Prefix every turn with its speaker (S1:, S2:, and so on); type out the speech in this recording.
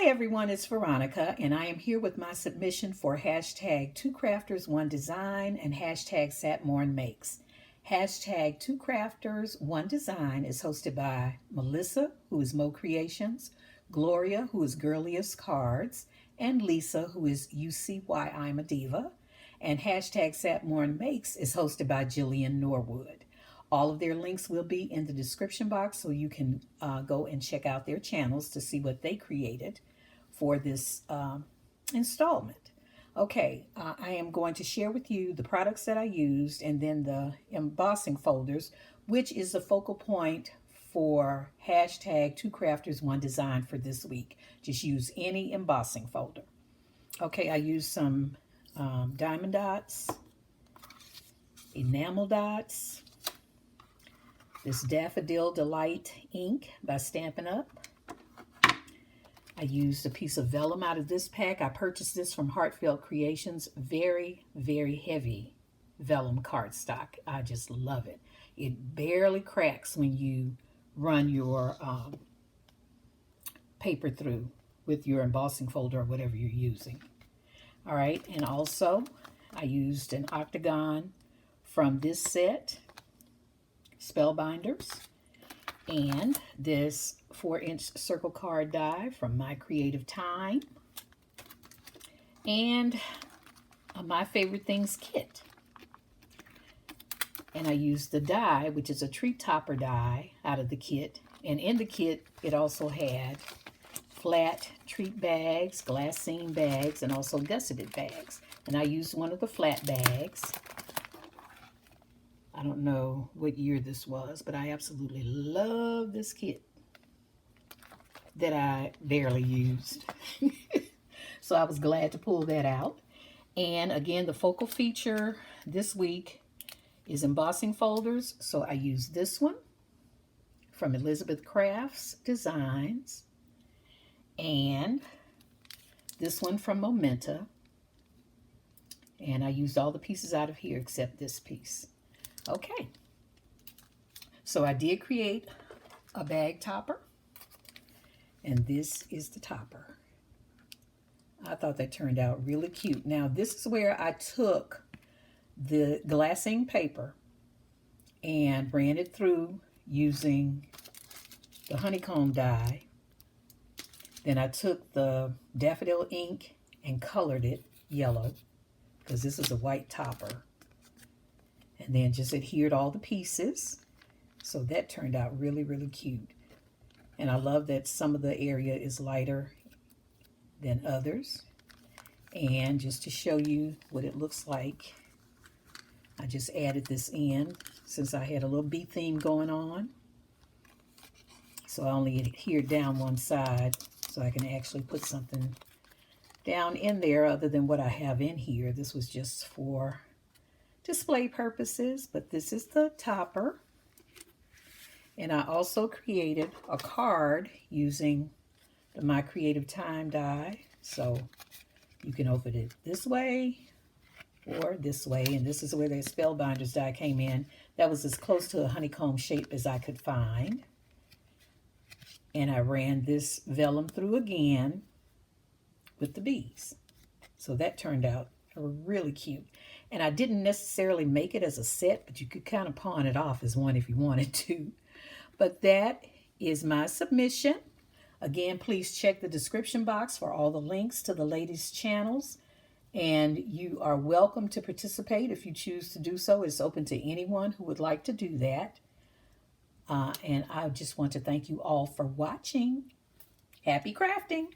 S1: everyone, it's Veronica, and I am here with my submission for hashtag Two Crafters, One Design and hashtag satmornmakes. Hashtag Two Crafters, One Design is hosted by Melissa, who is Mo Creations, Gloria, who is Girliest Cards, and Lisa, who is UCY I'm a Diva. And hashtag satmornmakes is hosted by Jillian Norwood. All of their links will be in the description box, so you can go and check out their channels to see what they created for this installment. Okay, I am going to share with you the products that I used and then the embossing folders, which is the focal point for hashtag Two Crafters, One Design for this week. Just use any embossing folder. Okay, I used some diamond dots, enamel dots, this Daffodil Delight ink by Stampin' Up. I used a piece of vellum out of this pack. I purchased this from Heartfelt Creations. Very, very heavy vellum cardstock. I just love it. It barely cracks when you run your paper through with your embossing folder or whatever you're using. All right, and also I used an octagon from this set, Spellbinders, and this 4-inch circle card die from My Creative Time, and My Favorite Things kit. And I used the die, which is a treat topper die, out of the kit. And in the kit, it also had flat treat bags, glassine bags, and also gusseted bags. And I used one of the flat bags. I don't know what year this was, but I absolutely love this kit that I barely used. So I was glad to pull that out. And again, the focal feature this week is embossing folders. So I used this one from Elizabeth Crafts Designs and this one from Momenta. And I used all the pieces out of here except this piece. Okay, so I did create a bag topper, and this is the topper. I thought that turned out really cute. Now, this is where I took the glassine paper and ran it through using the honeycomb die. Then I took the daffodil ink and colored it yellow, because this is a white topper. And then just adhered all the pieces. So that turned out really, really cute. And I love that some of the area is lighter than others. And just to show you what it looks like, I just added this in since I had a little bee theme going on. So I only adhered down one side so I can actually put something down in there other than what I have in here. This was just for display purposes, but this is the topper. And I also created a card using the My Creative Time die. So you can open it this way or this way. And this is where the Spellbinders die came in. That was as close to a honeycomb shape as I could find. And I ran this vellum through again with the bees. So that turned out really cute. And I didn't necessarily make it as a set, but you could kind of pawn it off as one if you wanted to. But that is my submission. Again, please check the description box for all the links to the ladies' channels. And you are welcome to participate if you choose to do so. It's open to anyone who would like to do that. And I just want to thank you all for watching. Happy crafting!